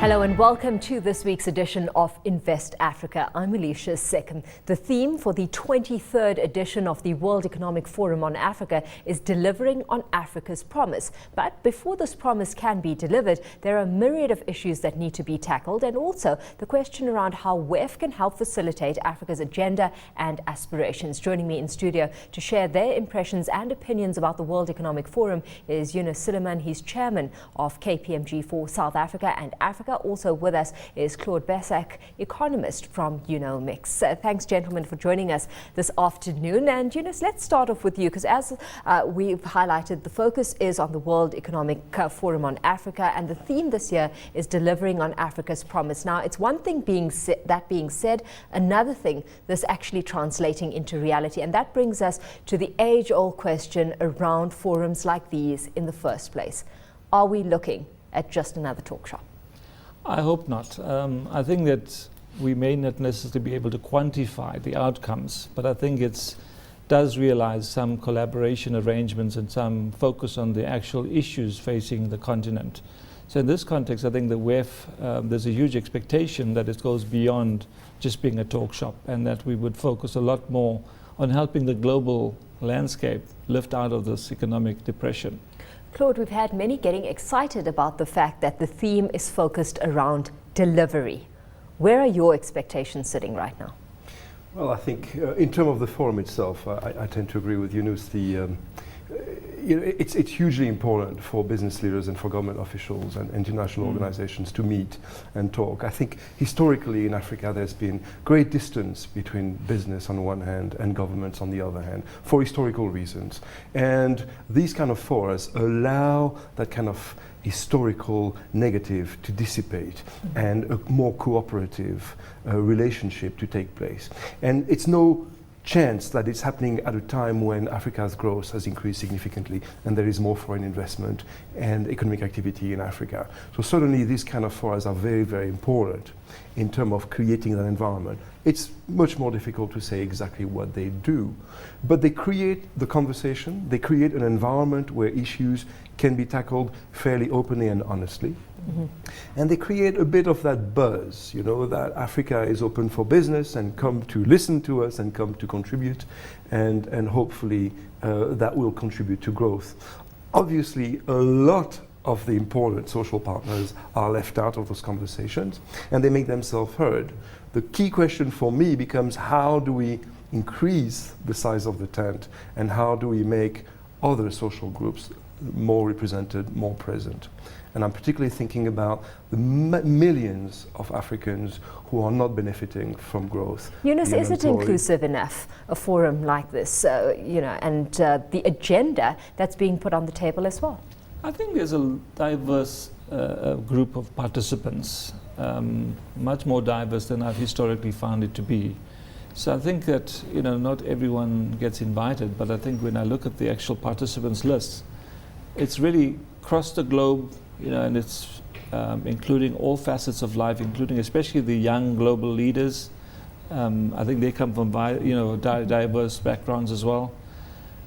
Hello and welcome to this week's edition of Invest Africa. I'm Alicia Sekum. The theme for the 23rd edition of the World Economic Forum on Africa is delivering on Africa's promise. But before this promise can be delivered, there are a myriad of issues that need to be tackled, and also the question around how WEF can help facilitate Africa's agenda and aspirations. Joining me in studio to share their impressions and opinions about the World Economic Forum is Yunus Suleiman. He's chairman of KPMG for South Africa and Africa. Also with us is Claude Bessak, economist from Unomics. Thanks, gentlemen, for joining us this afternoon. And Yunus, let's start off with you, because as we've highlighted, the focus is on the World Economic Forum on Africa, and the theme this year is delivering on Africa's promise. Now, it's one thing being said, another thing this actually translating into reality, and that brings us to the age-old question around forums like these in the first place. Are we looking at just another talk shop? I hope not. I think that we may not necessarily be able to quantify the outcomes, but I think it does realize some collaboration arrangements and some focus on the actual issues facing the continent. So in this context, I think the WEF, there's a huge expectation that it goes beyond just being a talk shop, and that we would focus a lot more on helping the global landscape lift out of this economic depression. Claude, we've had many getting excited about the fact that the theme is focused around delivery. Where are your expectations sitting right now? Well, I think in terms of the forum itself, I tend to agree with Yunus. It's hugely important for business leaders and for government officials and international organizations to meet and talk. I think historically in Africa there's been great distance between business on one hand and governments on the other hand, for historical reasons. And these kind of forums allow that kind of historical negative to dissipate and a more cooperative relationship to take place. And it's no chance that it's happening at a time when Africa's growth has increased significantly and there is more foreign investment and economic activity in Africa. So certainly these kind of forums are very, very important in terms of creating that environment. It's much more difficult to say exactly what they do, but they create the conversation, they create an environment where issues can be tackled fairly openly and honestly. And they create a bit of that buzz, that Africa is open for business and come to listen to us and come to contribute, and hopefully that will contribute to growth. Obviously, a lot of the important social partners are left out of those conversations, and they make themselves heard. The key question for me becomes, how do we increase the size of the tent, and how do we make other social groups more represented, more present? And I'm particularly thinking about the millions of Africans who are not benefiting from growth. Yunus, is it inclusive enough, a forum like this, and the agenda that's being put on the table as well? I think there's a diverse group of participants, much more diverse than I've historically found it to be. So I think that not everyone gets invited, but I think when I look at the actual participants list, it's really across the globe, and it's including all facets of life, including especially the young global leaders. I think they come from diverse backgrounds as well.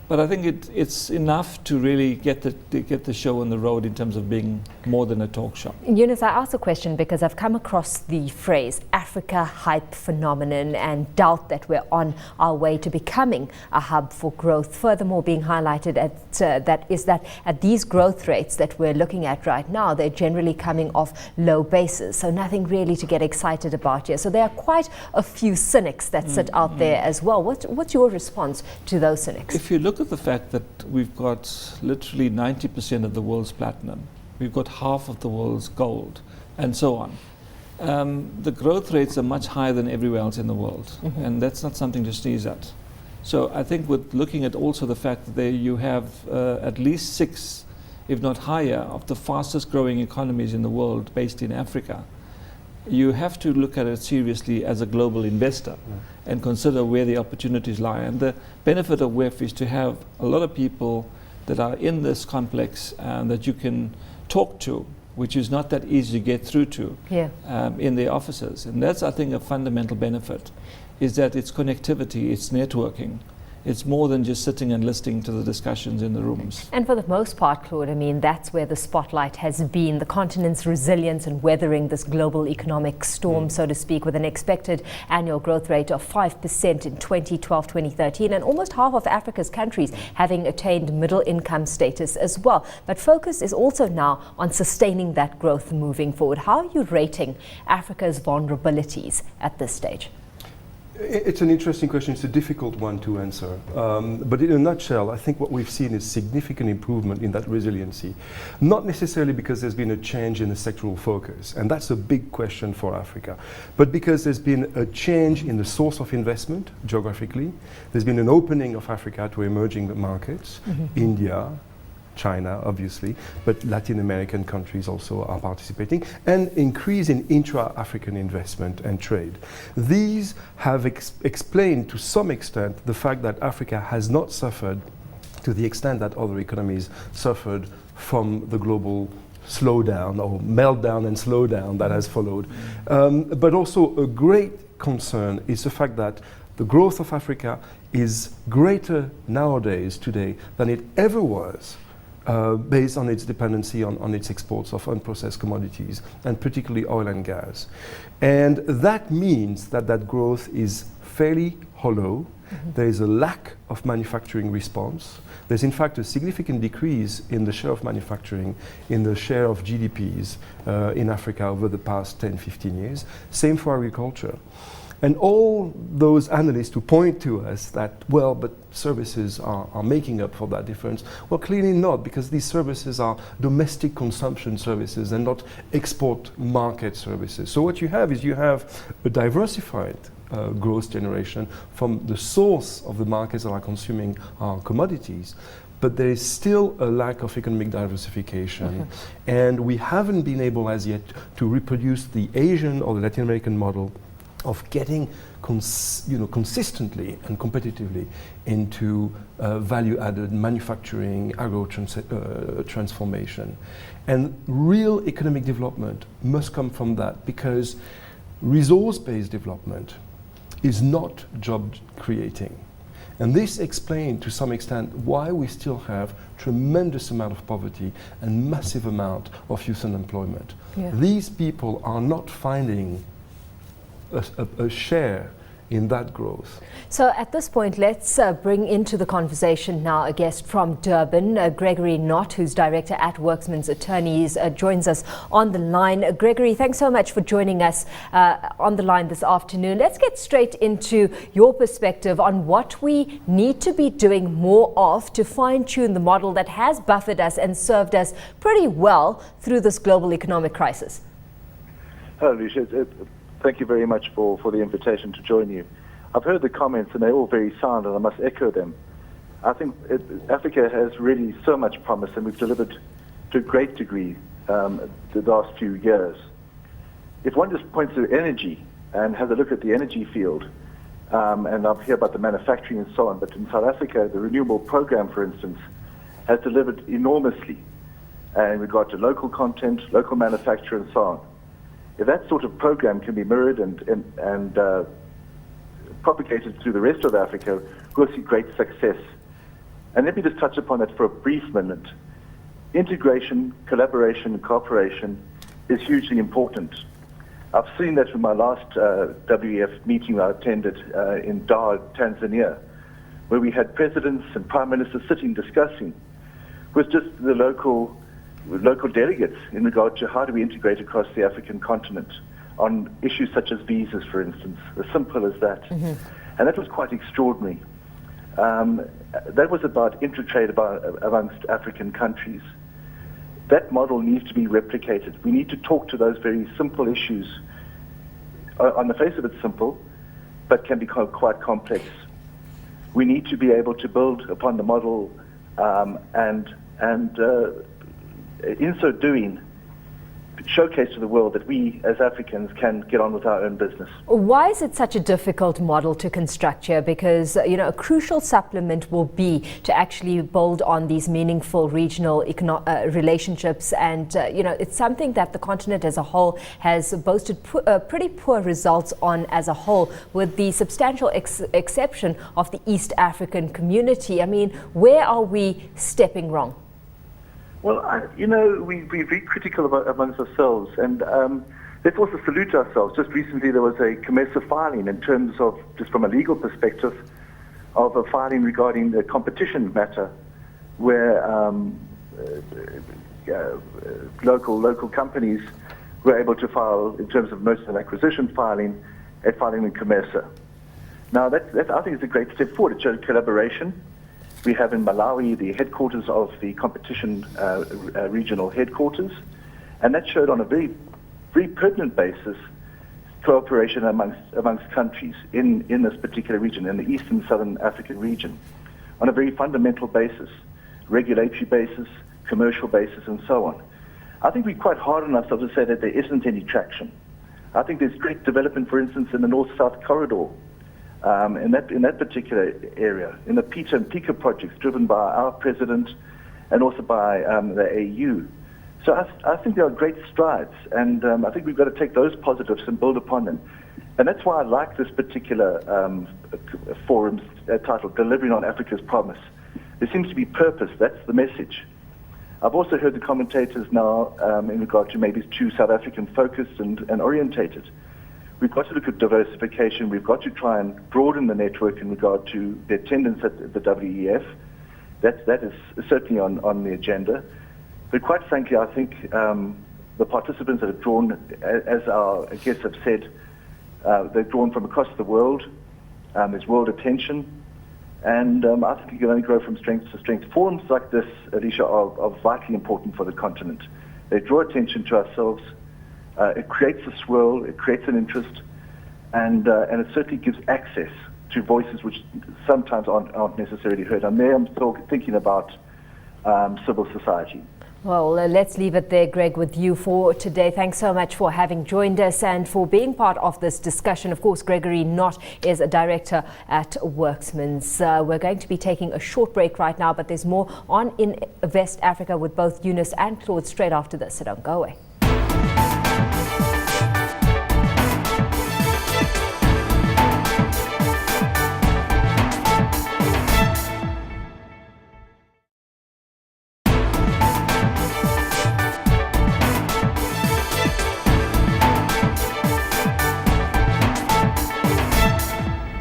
But I think it's enough to really get the show on the road in terms of being more than a talk shop. Yunus, I asked a question because I've come across the phrase Africa hype phenomenon and doubt that we're on our way to becoming a hub for growth. Furthermore, being highlighted that at these growth rates that we're looking at right now, they're generally coming off low bases, so nothing really to get excited about here. So there are quite a few cynics that sit out there as well. What's your response to those cynics? If you look at the fact that we've got literally 90% of the world's platinum, we've got half of the world's gold, and so on. The growth rates are much higher than everywhere else in the world, and that's not something to sneeze at. So I think with looking at also the fact that you have at least 6, if not higher, of the fastest growing economies in the world based in Africa, you have to look at it seriously as a global investor and consider where the opportunities lie. And the benefit of WEF is to have a lot of people that are in this complex that you can talk to, which is not that easy to get through to in their offices. And that's, I think, a fundamental benefit, is that it's connectivity, it's networking, It's more than just sitting and listening to the discussions in the rooms. And for the most part, Claude, I mean, that's where the spotlight has been, the continent's resilience and weathering this global economic storm, so to speak, with an expected annual growth rate of 5% in 2012-2013, and almost half of Africa's countries having attained middle income status as well. But focus is also now on sustaining that growth moving forward. How are you rating Africa's vulnerabilities at this stage? It's an interesting question. It's a difficult one to answer. But in a nutshell, I think what we've seen is significant improvement in that resiliency. Not necessarily because there's been a change in the sectoral focus, and that's a big question for Africa, but because there's been a change in the source of investment geographically. There's been an opening of Africa to emerging markets, India, China, obviously, but Latin American countries also are participating, and increase in intra-African investment and trade. These have explained to some extent the fact that Africa has not suffered to the extent that other economies suffered from the global slowdown or meltdown and slowdown that has followed. But also a great concern is the fact that the growth of Africa is greater nowadays, today, than it ever was. Based on its dependency on its exports of unprocessed commodities, and particularly oil and gas. And that means that that growth is fairly hollow. There is a lack of manufacturing response. There's in fact a significant decrease in the share of manufacturing, in the share of GDPs in Africa over the past 10, 15 years. Same for agriculture. And all those analysts who point to us that, well, but services are making up for that difference, well, clearly not, because these services are domestic consumption services and not export market services. So what you have is you have a diversified growth generation from the source of the markets that are consuming our commodities. But there is still a lack of economic diversification. And we haven't been able as yet to reproduce the Asian or the Latin American model of getting consistently and competitively into value-added manufacturing, transformation. And real economic development must come from that, because resource-based development is not job creating. And this explains to some extent why we still have tremendous amount of poverty and massive amount of youth unemployment. These people are not finding a share in that growth. So at this point, let's bring into the conversation now a guest from Durban, Gregory Nott, who's director at Worksman's Attorneys, joins us on the line. Gregory, thanks so much for joining us on the line this afternoon. Let's get straight into your perspective on what we need to be doing more of to fine-tune the model that has buffered us and served us pretty well through this global economic crisis. Hello, Lucia. Thank you very much for the invitation to join you. I've heard the comments and they're all very sound, and I must echo them. I think Africa has really so much promise, and we've delivered to a great degree the last few years. If one just points to energy and has a look at the energy field, and I've heard about the manufacturing and so on, but in South Africa, the renewable program, for instance, has delivered enormously in regard to local content, local manufacture, and so on. If that sort of program can be mirrored and propagated through the rest of Africa, we'll see great success. And let me just touch upon that for a brief minute. Integration, collaboration, and cooperation is hugely important. I've seen that from my last WEF meeting I attended in Dar, Tanzania, where we had presidents and prime ministers sitting discussing with just the local delegates in regard to how do we integrate across the African continent on issues such as visas, for instance, as simple as that. And that was quite extraordinary. That was about intertrade amongst African countries. That model needs to be replicated. We need to talk to those very simple issues. On the face of it, simple, but can be quite complex. We need to be able to build upon the model and in so doing, showcase to the world that we as Africans can get on with our own business. Why is it such a difficult model to construct here? Because, a crucial supplement will be to actually build on these meaningful regional relationships. And, it's something that the continent as a whole has boasted pretty poor results on as a whole, with the substantial exception of the East African community. I mean, where are we stepping wrong? Well, we're very critical amongst ourselves, and let's also salute ourselves. Just recently there was a COMESA filing in terms of, just from a legal perspective, of a filing regarding the competition matter, where local companies were able to file, in terms of merger and acquisition filing, a filing in COMESA. Now, that I think is a great step forward. It shows collaboration. We have in Malawi the headquarters of the competition regional headquarters, and that showed on a very, very pertinent basis cooperation amongst countries in this particular region, in the East and Southern African region, on a very fundamental basis, regulatory basis, commercial basis, and so on. I think we're quite hard on ourselves to say that there isn't any traction. I think there's great development, for instance, in the North-South corridor. In that particular area, in the Peter and Pika projects driven by our president and also by the AU. So I think there are great strides, and I think we've got to take those positives and build upon them. And that's why I like this particular forum's title, Delivering on Africa's Promise. There seems to be purpose, that's the message. I've also heard the commentators now in regard to maybe too South African focused and orientated. We've got to look at diversification. We've got to try and broaden the network in regard to the attendance at the WEF. That is certainly on the agenda. But quite frankly, I think the participants that have drawn, as our guests have said, they've drawn from across the world. There's world attention. And I think you can only grow from strength to strength. Forums like this, Alicia, are vitally important for the continent. They draw attention to ourselves. It creates a swirl, it creates an interest, and it certainly gives access to voices which sometimes aren't necessarily heard. And there I'm still thinking about civil society. Well, let's leave it there, Greg, with you for today. Thanks so much for having joined us and for being part of this discussion. Of course, Gregory Nott is a director at Worksman's. We're going to be taking a short break right now, but there's more on Invest Africa with both Eunice and Claude straight after this, so don't go away.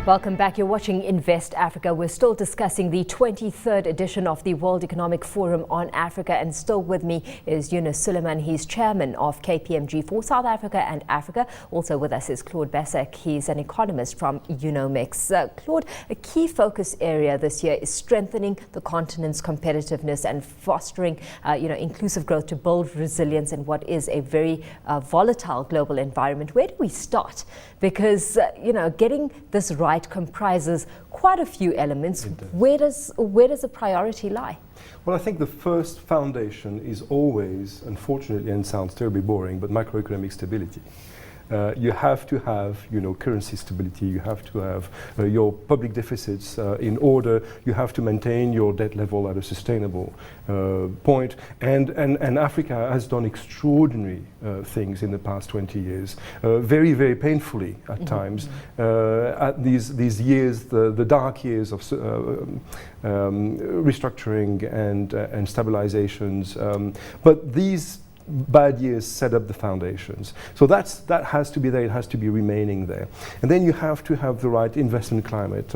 Welcome back. You're watching Invest Africa. We're still discussing the 23rd edition of the World Economic Forum on Africa, and still with me is Eunice Suleiman. He's chairman of KPMG for South Africa and Africa. Also with us is Claude Besek. He's an economist from Unomics. Claude, a key focus area this year is strengthening the continent's competitiveness and fostering, inclusive growth to build resilience in what is a very volatile global environment. Where do we start? Because, getting this right comprises quite a few elements. Where does the priority lie? Well, I think the first foundation is always, unfortunately, and sounds terribly boring, but macroeconomic stability. You have to have, currency stability. You have to have your public deficits in order. You have to maintain your debt level at a sustainable point. And Africa has done extraordinary things in the past 20 years, very, very painfully at times. At these years, the dark years of restructuring and stabilizations. But these bad years set up the foundations. So that has to be there, it has to be remaining there. And then you have to have the right investment climate.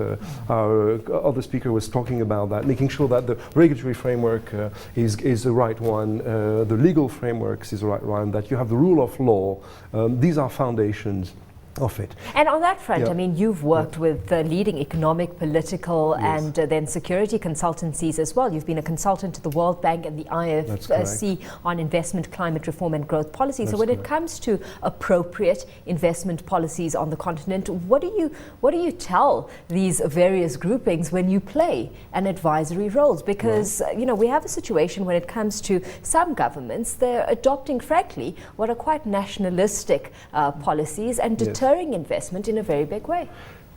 Our other speaker was talking about that, making sure that the regulatory framework is the right one, the legal frameworks is the right one, that you have the rule of law. These are foundations. of it. And on that front, Yeah. I mean, you've worked with the leading economic, political, Yes. and then security consultancies as well. You've been a consultant to the World Bank and the IFC on investment, climate reform, and growth policy. So when it comes to appropriate investment policies on the continent, what do you tell these various groupings when you play an advisory roles? Because you know, we have a situation when it comes to some governments, they're adopting, frankly, what are quite nationalistic policies and deterring investment in a very big way.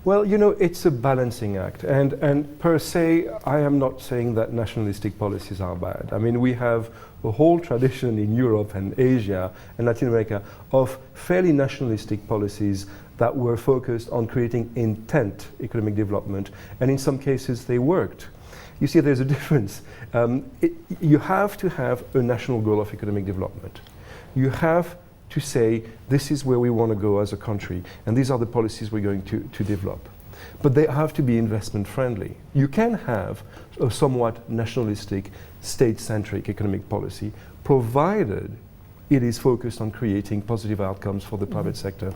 Well, you know, it's a balancing act, and per se, I am not saying that nationalistic policies are bad. I mean, we have a whole tradition in Europe and Asia and Latin America of fairly nationalistic policies that were focused on creating intent economic development, and in some cases they worked. You see, there's a difference. You have to have a national goal of economic development. You have to say, this is where we want to go as a country, and these are the policies we're going to develop. But they have to be investment friendly. You can have a somewhat nationalistic, state-centric economic policy, provided it is focused on creating positive outcomes for the private sector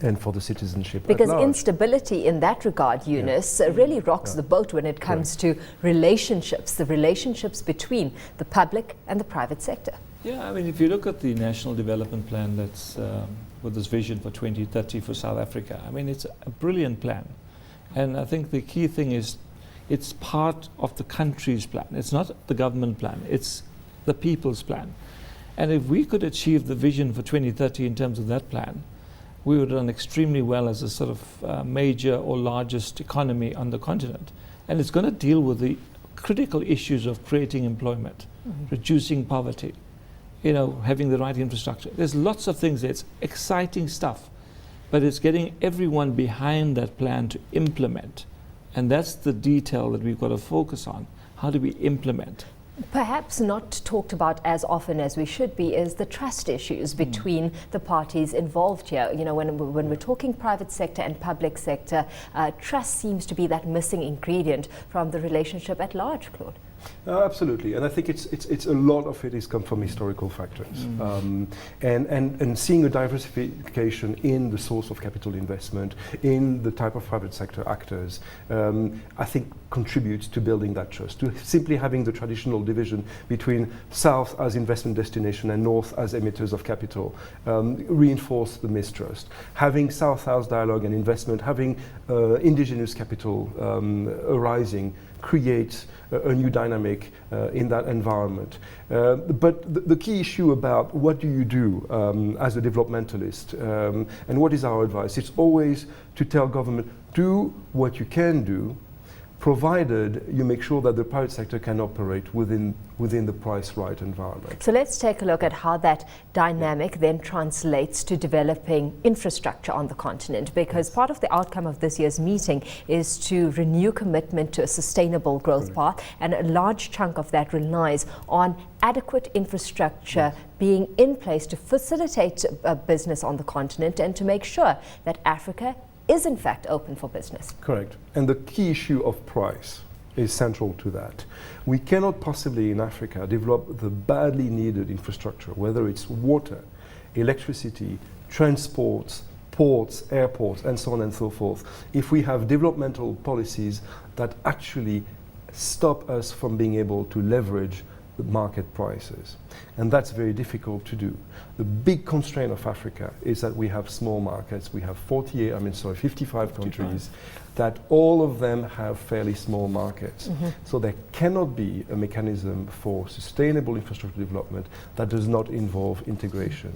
and for the citizenship Because at large. instability in that regard, Eunice, really rocks the boat when it comes to relationships, the relationships between the public and the private sector. Yeah, I mean, if you look at the National Development Plan that's with this vision for 2030 for South Africa, I mean, it's a brilliant plan. And I think the key thing is it's part of the country's plan. It's not the government plan, it's the people's plan. And if we could achieve the vision for 2030 in terms of that plan, we would run extremely well as a sort of major or largest economy on the continent. And it's going to deal with the critical issues of creating employment, reducing poverty, you know, having the right infrastructure. There's lots of things there. It's exciting stuff, but it's getting everyone behind that plan to implement. And that's the detail that we've got to focus on. How do we implement? Perhaps not talked about as often as we should be is the trust issues between the parties involved here. You know, when we're talking private sector and public sector, trust seems to be that missing ingredient from the relationship at large, Claude. Absolutely, and I think it's a lot of it is come from historical factors, and seeing a diversification in the source of capital investment, in the type of private sector actors, I think contributes to building that trust. To simply having the traditional division between South as investment destination and North as emitters of capital reinforce the mistrust. Having South-South dialogue and investment, having indigenous capital arising, create a new dynamic in that environment. But the key issue about what do you do as a developmentalist and what is our advice? It's always to tell government, do what you can do, provided you make sure that the private sector can operate within the price right environment. So let's take a look at how that dynamic then translates to developing infrastructure on the continent, because part of the outcome of this year's meeting is to renew commitment to a sustainable growth path, and a large chunk of that relies on adequate infrastructure being in place to facilitate business on the continent and to make sure that Africa is in fact open for business. Correct. And the key issue of price is central to that. We cannot possibly in Africa develop the badly needed infrastructure, whether it's water, electricity, transports, ports, airports, and so on and so forth, if we have developmental policies that actually stop us from being able to leverage the market prices. And that's very difficult to do. The big constraint of Africa is that we have small markets. We have 55 countries that all of them have fairly small markets. So there cannot be a mechanism for sustainable infrastructure development that does not involve integration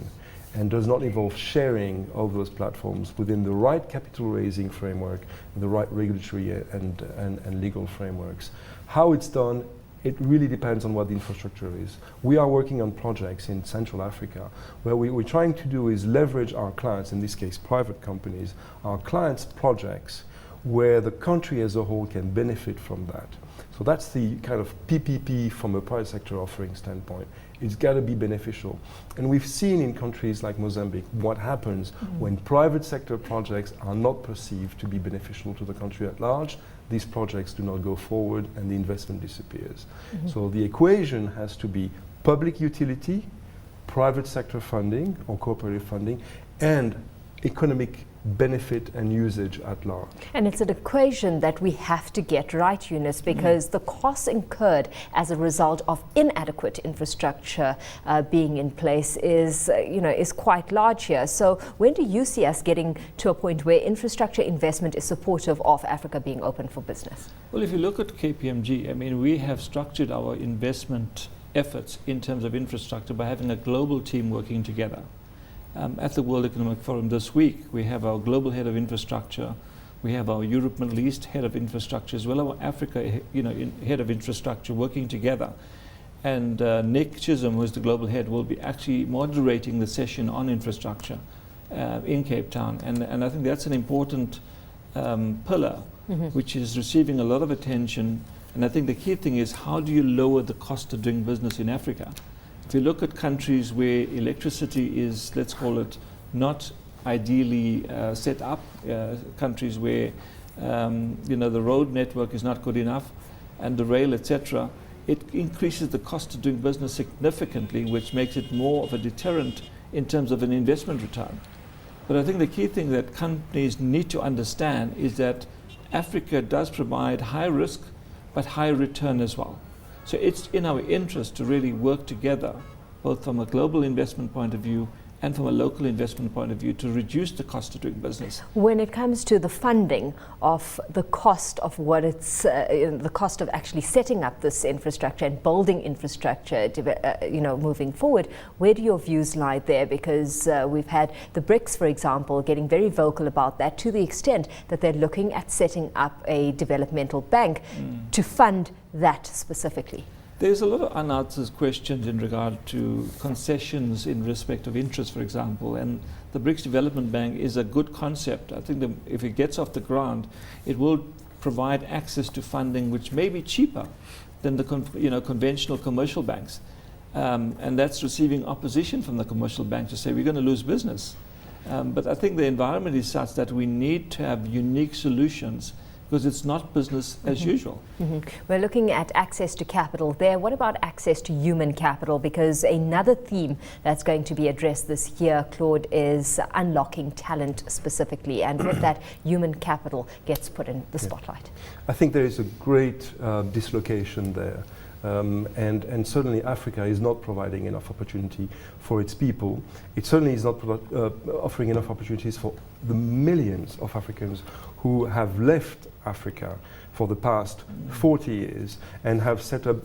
and does not involve sharing of those platforms within the right capital raising framework, the right regulatory and legal frameworks. How it's done, it really depends on what the infrastructure is. We are working on projects in Central Africa where we're trying to do is leverage our clients, in this case private companies, our clients' projects where the country as a whole can benefit from that. So that's the kind of PPP from a private sector offering standpoint. It's got to be beneficial. And we've seen in countries like Mozambique what happens when private sector projects are not perceived to be beneficial to the country at large. These projects do not go forward and the investment disappears. So the equation has to be public utility, private sector funding or cooperative funding, and economic benefit and usage at large. And it's an equation that we have to get right, Eunice, because the costs incurred as a result of inadequate infrastructure being in place is quite large here. So when do you see us getting to a point where infrastructure investment is supportive of Africa being open for business? Well, if you look at KPMG, I mean, we have structured our investment efforts in terms of infrastructure by having a global team working together. At the World Economic Forum this week, we have our global head of infrastructure, we have our Europe Middle East head of infrastructure, as well as our Africa head of infrastructure working together. And Nick Chisholm, who is the global head, will be actually moderating the session on infrastructure in Cape Town. And I think that's an important pillar, which is receiving a lot of attention. And I think the key thing is, how do you lower the cost of doing business in Africa? If you look at countries where electricity is, let's call it, not ideally set up, countries where the road network is not good enough, and the rail, etc., it increases the cost of doing business significantly, which makes it more of a deterrent in terms of an investment return. But I think the key thing that companies need to understand is that Africa does provide high risk, but high return as well. So it's in our interest to really work together, both from a global investment point of view and from a local investment point of view, to reduce the cost of doing business. When it comes to the funding of the cost of what it's, the cost of actually setting up this infrastructure and building infrastructure, moving forward, where do your views lie there? Because we've had the BRICS, for example, getting very vocal about that, to the extent that they're looking at setting up a developmental bank to fund that specifically. There's a lot of unanswered questions in regard to concessions in respect of interest, for example, and the BRICS Development Bank is a good concept. I think if it gets off the ground, it will provide access to funding which may be cheaper than the conventional commercial banks. And that's receiving opposition from the commercial banks to say we're going to lose business. But I think the environment is such that we need to have unique solutions, because it's not business as usual. We're looking at access to capital there. What about access to human capital? Because another theme that's going to be addressed this year, Claude, is unlocking talent specifically, and with that, human capital gets put in the spotlight. I think there is a great dislocation there. And certainly Africa is not providing enough opportunity for its people. It certainly is not offering enough opportunities for the millions of Africans who have left Africa for the past 40 years and have set up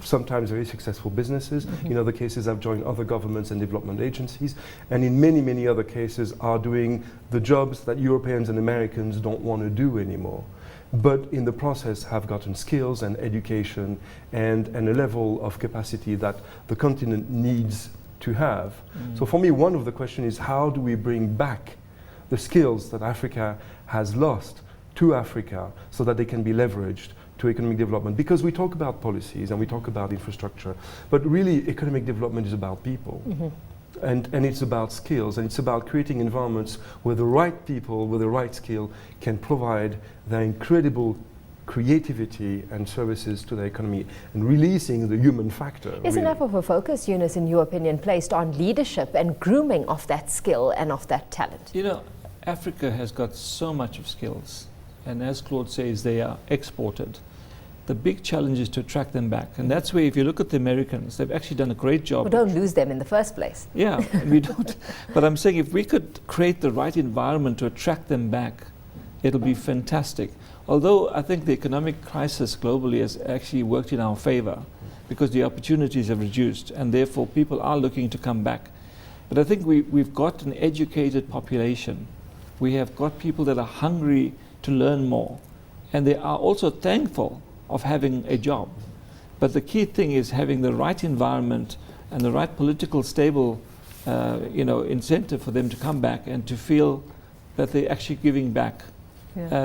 sometimes very successful businesses. In other cases have joined other governments and development agencies, and in many, many other cases are doing the jobs that Europeans and Americans don't want to do anymore, but in the process have gotten skills and education and a level of capacity that the continent needs to have. So for me, one of the questions is, how do we bring back the skills that Africa has lost to Africa so that they can be leveraged to economic development? Because we talk about policies and we talk about infrastructure, but really economic development is about people. And it's about skills, and it's about creating environments where the right people with the right skill can provide their incredible creativity and services to the economy, and releasing the human factor. Is enough of a focus, Eunice, in your opinion, placed on leadership and grooming of that skill and of that talent? You know, Africa has got so much of skills, and as Claude says, they are exported. The big challenge is to attract them back, and that's where, if you look at the Americans, they've actually done a great job. We don't lose them in the first place. Yeah, we don't. But I'm saying if we could create the right environment to attract them back, it'll be fantastic. Although I think the economic crisis globally has actually worked in our favor, because the opportunities have reduced, and therefore people are looking to come back. But I think we've got an educated population. We have got people that are hungry to learn more, and they are also thankful of having a job. But the key thing is having the right environment and the right political stable incentive for them to come back and to feel that they're actually giving back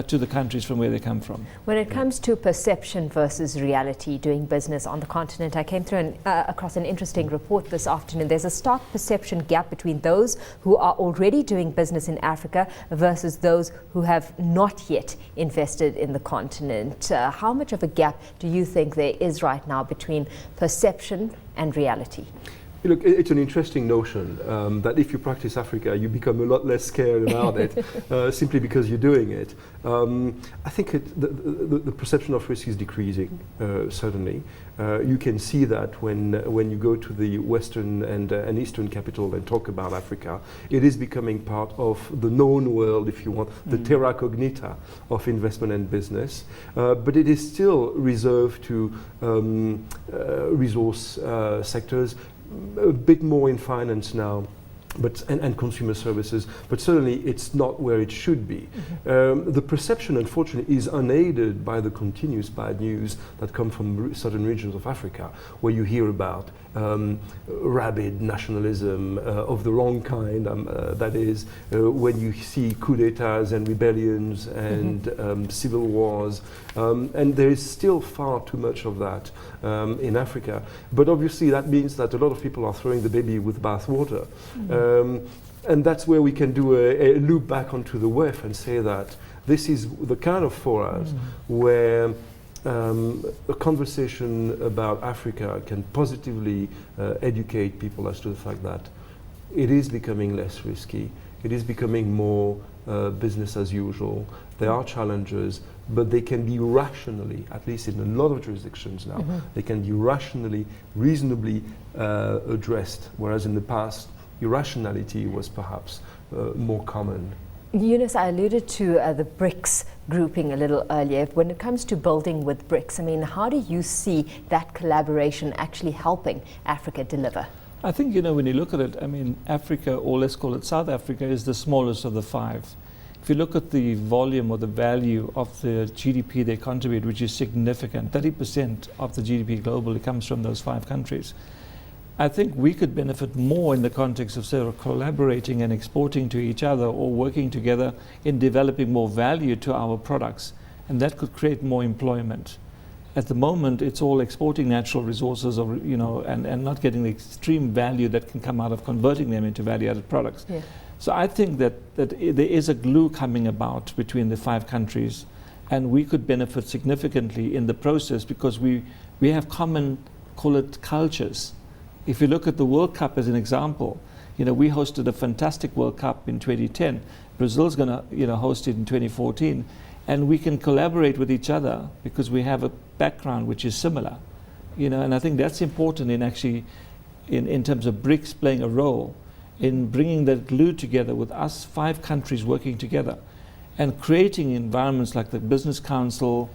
to the countries from where they come from. When it comes to perception versus reality doing business on the continent, I came through across an interesting report this afternoon. There's a stark perception gap between those who are already doing business in Africa versus those who have not yet invested in the continent. How much of a gap do you think there is right now between perception and reality? Look, it's an interesting notion that if you practice Africa, you become a lot less scared about it simply because you're doing it. I think the perception of risk is decreasing, certainly. You can see that when you go to the Western and Eastern capital and talk about Africa, it is becoming part of the known world, if you want, the terra cognita of investment and business. But it is still reserved to resource sectors, a bit more in finance now, and consumer services, but certainly it's not where it should be. The perception, unfortunately, is unaided by the continuous bad news that come from certain regions of Africa, where you hear about rabid nationalism of the wrong kind, that is, when you see coups d'etats and rebellions and civil wars, and there is still far too much of that in Africa. But obviously that means that a lot of people are throwing the baby with bathwater. And that's where we can do a loop back onto the WEF and say that this is the kind of forums where a conversation about Africa can positively educate people as to the fact that it is becoming less risky, it is becoming more business as usual. There are challenges, but they can be rationally, at least in a lot of jurisdictions now, they can be rationally, reasonably addressed, whereas in the past, irrationality was perhaps more common. Yunus, I alluded to the BRICS grouping a little earlier. When it comes to building with BRICS, I mean, how do you see that collaboration actually helping Africa deliver? I think, when you look at it, I mean, Africa, or let's call it South Africa, is the smallest of the five. If you look at the volume or the value of the GDP they contribute, which is significant, 30% of the GDP globally comes from those 5 countries. I think we could benefit more in the context of sort of collaborating and exporting to each other, or working together in developing more value to our products, and that could create more employment. At the moment, it's all exporting natural resources, or and not getting the extreme value that can come out of converting them into value-added products. Yeah. So I think that there is a glue coming about between the 5 countries, and we could benefit significantly in the process because we have common, call it, cultures. If you look at the World Cup as an example, we hosted a fantastic World Cup in 2010. Brazil's going to, host it in 2014, and we can collaborate with each other because we have a background which is similar, and I think that's important in actually, in terms of BRICS playing a role in bringing that glue together with us 5 countries working together and creating environments like the Business Council,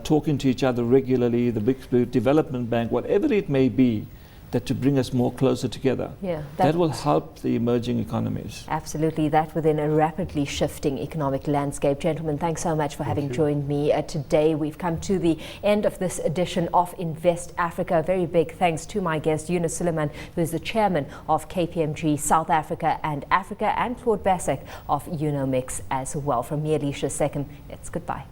talking to each other regularly, the BRICS Development Bank, whatever it may be, that to bring us more closer together. Yeah, that will help the emerging economies. Absolutely, that within a rapidly shifting economic landscape. Gentlemen, thanks so much for having joined me today. We've come to the end of this edition of Invest Africa. A very big thanks to my guest, Yunus Suleiman, who is the chairman of KPMG South Africa, and Claude Bassek of Unomix as well. From me, Alicia Second, it's goodbye.